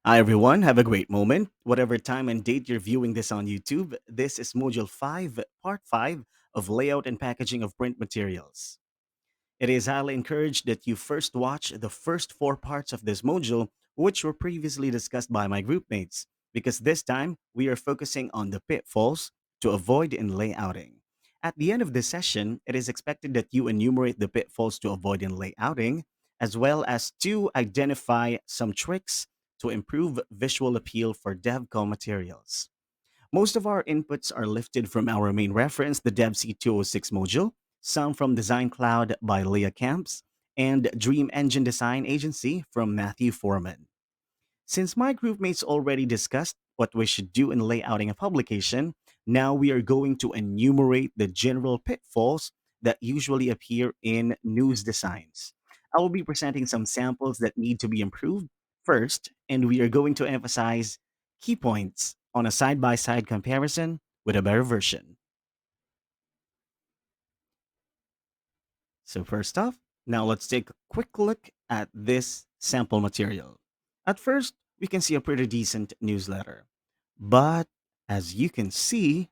Hi, everyone. Have a great moment. Whatever time and date you're viewing this on YouTube, this is Module 5, Part 5 of Layout and Packaging of Print Materials. It is highly encouraged that you first watch the first four parts of this module, which were previously discussed by my group mates, because this time we are focusing on the pitfalls to avoid in layouting. At the end of this session, it is expected that you enumerate the pitfalls to avoid in layouting, as well as to identify some tricks to improve visual appeal for DevCom materials. Most of our inputs are lifted from our main reference, the DevC 206 module, some from Design Cloud by Leah Camps, and Dream Engine Design Agency from Matthew Foreman. Since my group mates already discussed what we should do in layouting a publication, now we are going to enumerate the general pitfalls that usually appear in news designs. I will be presenting some samples that need to be improved first, and we are going to emphasize key points on a side by side comparison with a better version. So, first off, now let's take a quick look at this sample material. At first, we can see a pretty decent newsletter. But as you can see,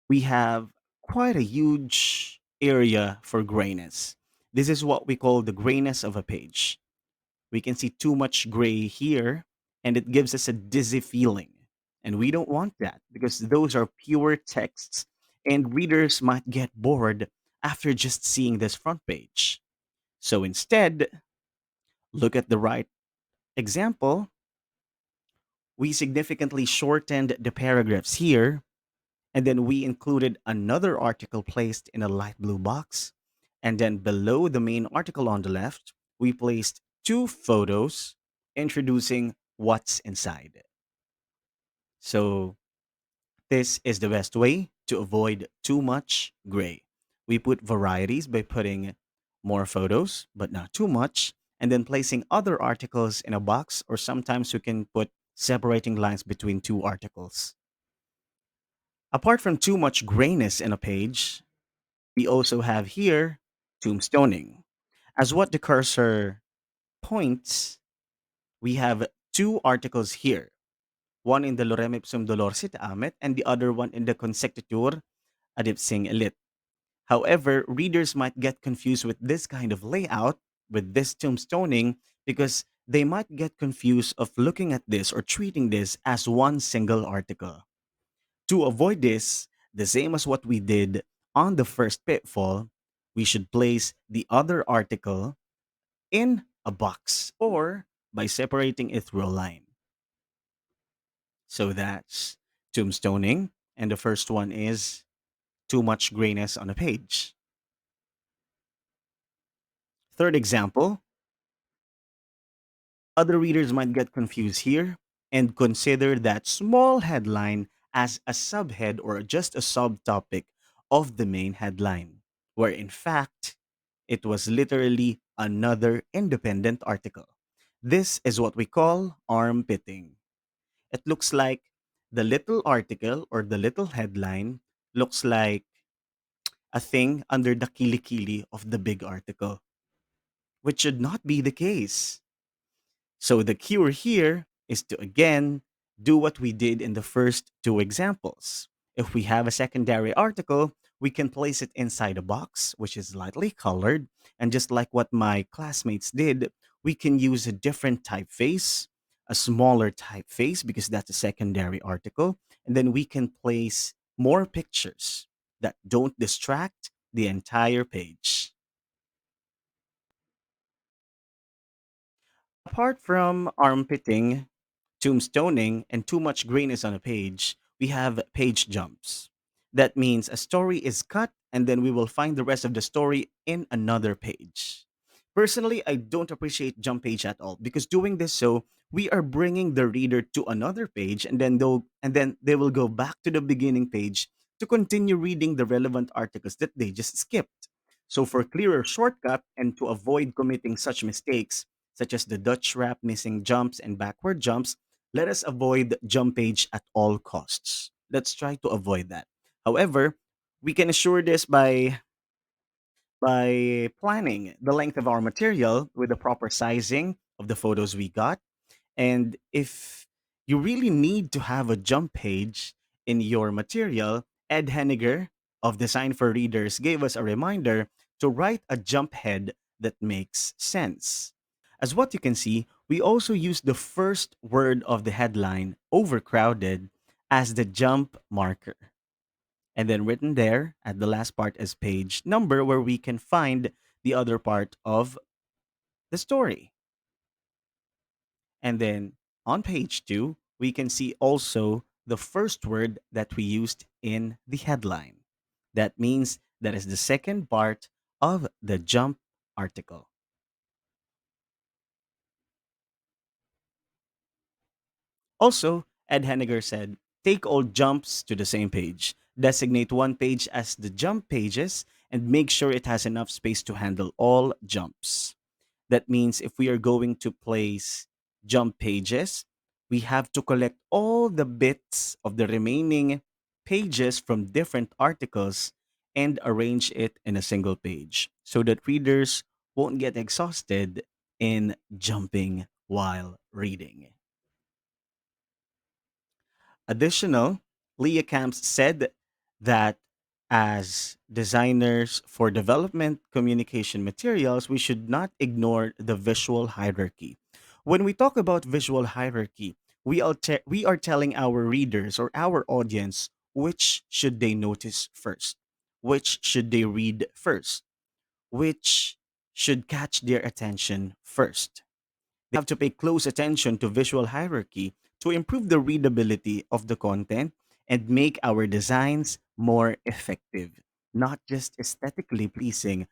we have quite a huge area for grayness. This is what we call the grayness of a page. We can see too much gray here, and it gives us a dizzy feeling. And we don't want that because those are pure texts, and readers might get bored after just seeing this front page. So instead, look at the right example. We significantly shortened the paragraphs here, and then we included another article placed in a light blue box. And then below the main article on the left, we placed two photos introducing what's inside. So this is the best way to avoid too much gray. We put varieties by putting more photos, but not too much, and then placing other articles in a box, or sometimes we can put separating lines between two articles. Apart from too much grayness in a page, we also have here tombstoning. As what the cursor points, we have two articles here, one in the Lorem Ipsum Dolor Sit Amet and the other one in the Consectitur Adipsing Elit. However, readers might get confused with this kind of layout, with this tombstoning, because they might get confused of looking at this or treating this as one single article. To avoid this, the same as what we did on the first pitfall, we should place the other article in a box or by separating it through a line. So that's tombstoning. And the first one is too much grayness on a page. Third example, other readers might get confused here and consider that small headline as a subhead or just a subtopic of the main headline, where in fact, it was literally another independent article. This is what we call armpitting. It looks like the little article or the little headline looks like a thing under the kilikili of the big article, which should not be the case. So the cure here is to again do what we did in the first two examples. If we have a secondary article, we can place it inside a box, which is lightly colored. And just like what my classmates did, we can use a different typeface, a smaller typeface, because that's a secondary article. And then we can place more pictures that don't distract the entire page. Apart from armpitting, tombstoning, and too much grayness on a page, we have page jumps. That means a story is cut and then we will find the rest of the story in another page. Personally, I don't appreciate jump page at all because doing this so we are bringing the reader to another page and then they will go back to the beginning page to continue reading the relevant articles that they just skipped. So for clearer shortcut and to avoid committing such mistakes such as the Dutch wrap missing jumps and backward jumps, let us avoid jump page at all costs. Let's try to avoid that. However, we can assure this by planning the length of our material with the proper sizing of the photos we got. And if you really need to have a jump page in your material, Ed Henniger of Design for Readers gave us a reminder to write a jump head that makes sense. As what you can see, we also use the first word of the headline, overcrowded, as the jump marker. And then written there at the last part is page number where we can find the other part of the story. And then on page two, we can see also the first word that we used in the headline. That means that is the second part of the jump article. Also, Ed Henniger said, take all jumps to the same page. Designate one page as the jump pages and make sure it has enough space to handle all jumps. That means if we are going to place jump pages, we have to collect all the bits of the remaining pages from different articles and arrange it in a single page so that readers won't get exhausted in jumping while reading. Additional, Leah Camps said that as designers for development communication materials, we should not ignore the visual hierarchy. When we talk about visual hierarchy, we are telling our readers or our audience which should they notice first, which should they read first, which should catch their attention first. They have to pay close attention to visual hierarchy to improve the readability of the content and make our designs more effective, not just aesthetically pleasing,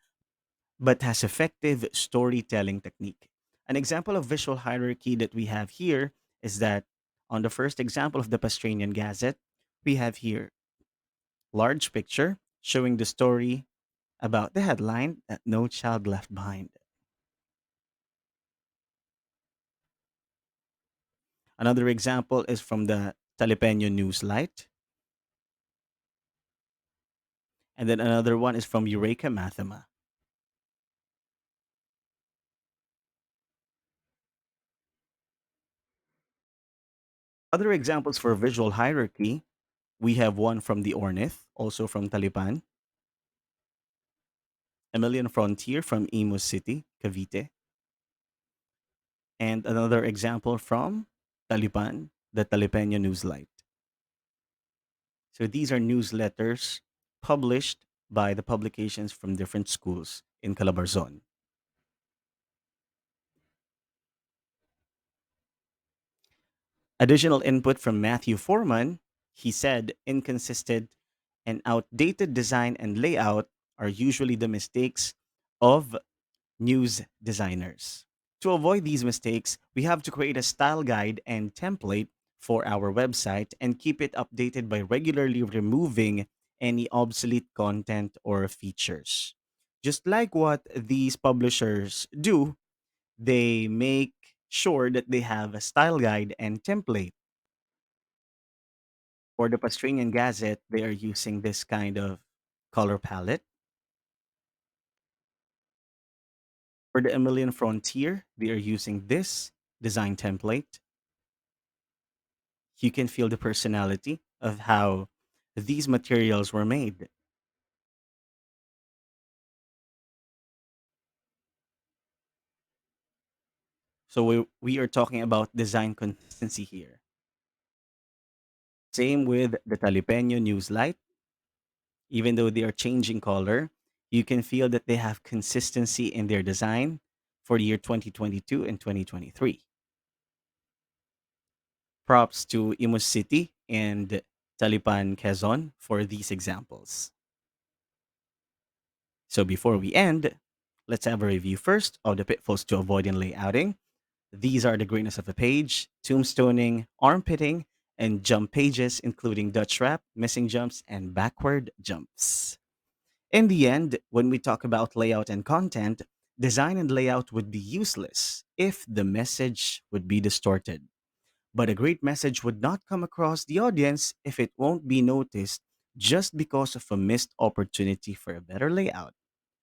but has effective storytelling technique. An example of visual hierarchy that we have here is that on the first example of the Pastranian Gazette, we have here large picture showing the story about the headline that no child left behind. Another example is from the Talipeño Newslight. And then another one is from Eureka Mathema. Other examples for visual hierarchy, we have one from the Ornith, also from Talipan, A Million Frontier from Imus City, Cavite, and another example from Talipan, the Talipeño Newslight. So these are newsletters published by the publications from different schools in Calabarzon. Additional input from Matthew Foreman, he said inconsistent and outdated design and layout are usually the mistakes of news designers. To avoid these mistakes, we have to create a style guide and template for our website and keep it updated by regularly removing any obsolete content or features. Just like what these publishers do, they make sure that they have a style guide and template. For the Pastrinian Gazette, they are using this kind of color palette. For the Emilian Frontier, they are using this design template. You can feel the personality of how these materials were made. So we are talking about design consistency here. Same with the Talipeño Newslight. Even though they are changing color, you can feel that they have consistency in their design for the year 2022 and 2023. Props to Imus City and Talipan Quezon for these examples. So before we end, let's have a review first of the pitfalls to avoid in layouting. These are the greatness of a page, tombstoning, armpitting, and jump pages, including Dutch wrap, missing jumps, and backward jumps. In the end, when we talk about layout and content, design and layout would be useless if the message would be distorted. But a great message would not come across the audience if it won't be noticed just because of a missed opportunity for a better layout.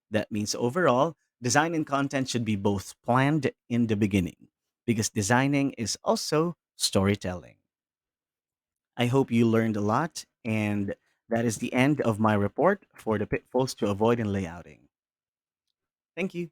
That means overall, design and content should be both planned in the beginning. because designing is also storytelling. I hope you learned a lot, and that is the end of my report for the pitfalls to avoid in layouting. Thank you.